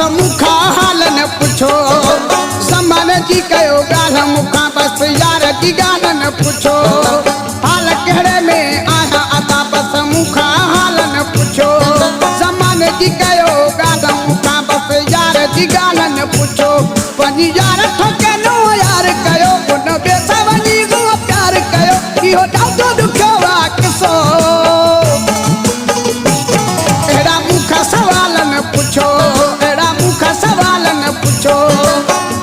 मुखा हाल न पुछो ज़माने जी कयो ॻाल्हि मुखां बस यार जी ॻाल्हि न पुछो हाल कहिड़े में आया अदा बस मुखा हाल न पुछो ज़माने जी कयो ॻाल्हि मुखां बस यार जी ॻाल्हि न पुछो वञी यार ठोके नो यार कयो उन बेसा वञी प्यार कयो इहो ॾाढो ॾुखियो आहे किसो अहिड़ा मूंखां सवाल न पुछो अहिड़ा मूंखां सवाल न पुछो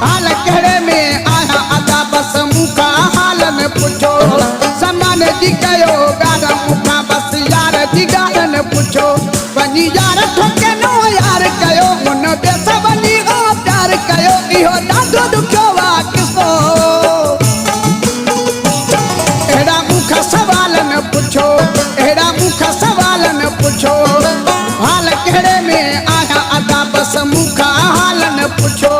हाल कहिड़े में आया अदा बस मूंखां हाल न पुछो ज़माने जी कयो ॻाल्हि मूंखां बस यार जी ॻाल्हि न पुछो वञी यार ठोके नो यार कयो उन बेसा वञी प्यार कयो इहो ॾाढो ॾुखियो आहे किसो अहिड़ा मूंखां सवाल न पुछो अहिड़ा मूंखां सवाल न पुछो हाल कहिड़े में आया अदा बस मूंखां हाल न पुछो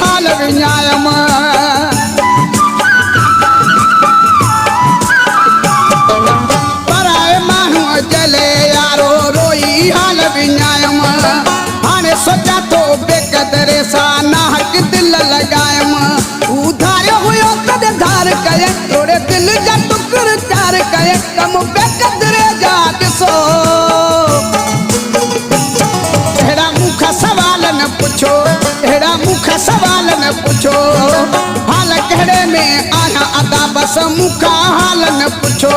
हाल विञायम पराए माण्हूअ जले यारो रोई हाल विञायम हाणे सोचा थो बेक़दरे सां नाहक दिल लॻायम उधारियो हुयो तॾहिं धार कये थोरे दिल जा टुकर चार कये कम बेक़दरे जा ॾिसो अहिड़ा मूंखां सवाल न पुछो अहिड़ा मूंखां सवाल न पुछो हाल कहिड़े में आया अदा बस मूंखां हाल न पुछो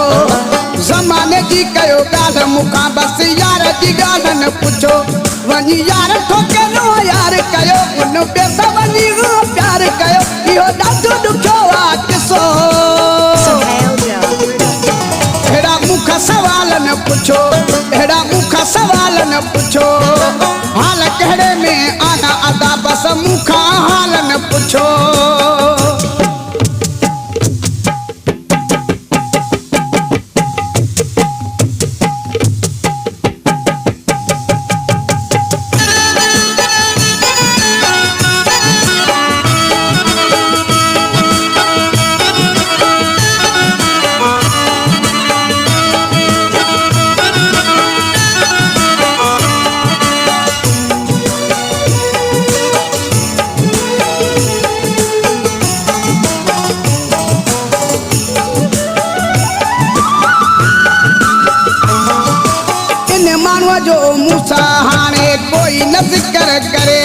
ज़माने जी कयो ॻाल्हि मूंखां बस यार जी ॻाल्हि न पुछो वञी यार ठोके नो यार कयो उन बेसा वञी प्यार कयो इहो ॾाढो ॾुखियो आहे किसो अहिड़ा मूंखां सवाल न पुछो अहिड़ा मूंखां सवाल न पुछो हाल कहिड़े में आया अदा बस मूंखां हाल न पुछो जो मूसा हाणे कोई न ज़िक्र करे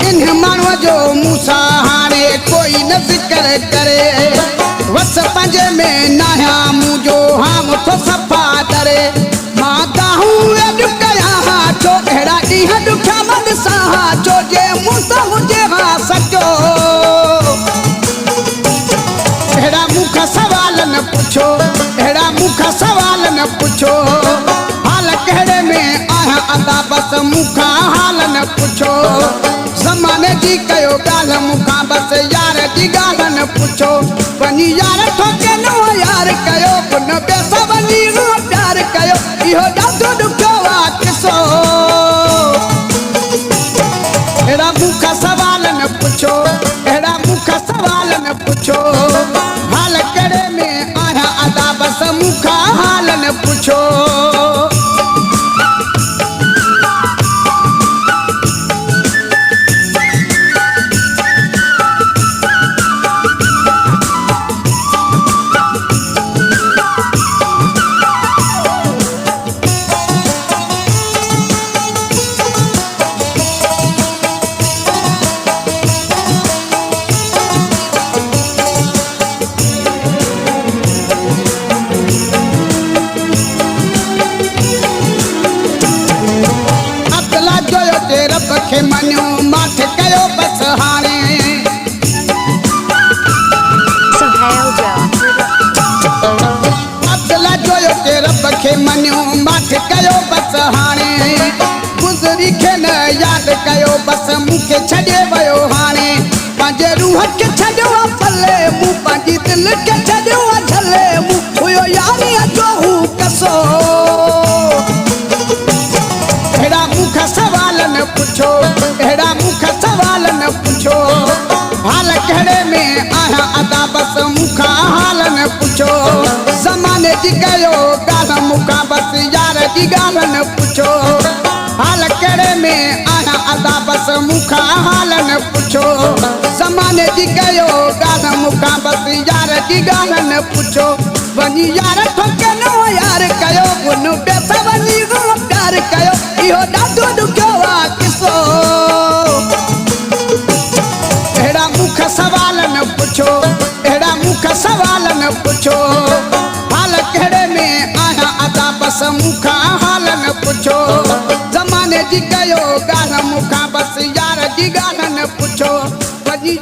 इन माण्हूअ जो मूसा हाणे कोई न ज़िक्र करे वस पंहिंजे में नाहिया मुंहिंजो हाम थो सफ़ा डरे मां दाहूं अॼु कयां हा छो अहिड़ा ॾींहं ॾुखिया मन सां हा छो जे मूंसां हुजे हा सचो अहिड़ा मूंखां सवाल न पुछो अहिड़ा मूंखां सवाल न पुछो हाल कहिड़े में आया अदा बस मूंखां हाल न पुछो ज़माने जी कयो ॻाल्हि मूंखां बस यार जी ॻाल्हि न पुछो वञी यार ठोके नो यार कयो उन बेसा वञी प्यार कयो इहो ॾाढो ॾुखियो आहे किसो अहिड़ा मूंखां सवाल न पुछो अहिड़ा मूंखां सवाल न पुछो हाल कहिड़े में आया अदा बस मूंखां हाल न पुछो पाठ कयो बस हाणे गुज़री खे न यादि कयो बस मूंखे छॾे वियो हाणे पंहिंजे रूह खे छॾियो आहे पले मूं पंहिंजी दिलि खे छॾियो आहे झले मूं हुयो यारीअ जो हू कसो अहिड़ा मूंखां सवाल न पुछो अहिड़ा मूंखां सवाल न पुछो हाल कहिड़े में आहियां अदा बस मूंखां हाल न पुछो ज़माने जी कयो ॻाल्हि मूंखां बस यार जी ॻाल्हि न पुछो हाल कहिड़े में आहियां अदा बस मूंखां हाल न पुछो ज़माने जी कयो ॻाल्हि मूंखां बस यार जी ॻाल्हि न पुछो वञी यार ठोके न यार कयो उन पैसा वञी प्यार कयो इहो ॾाढो ॾुखियो आहे किसो अहिड़ा मूंखां सवाल न पुछो अहिड़ा मूंखां सवाल न पुछो हाल कहिड़े में आहियां अदा बस मूंखां हाल न पुछो ज़माने जी कयो ॻाल्हि मूंखां बस यार जी ॻाल्हि न पुछो वञी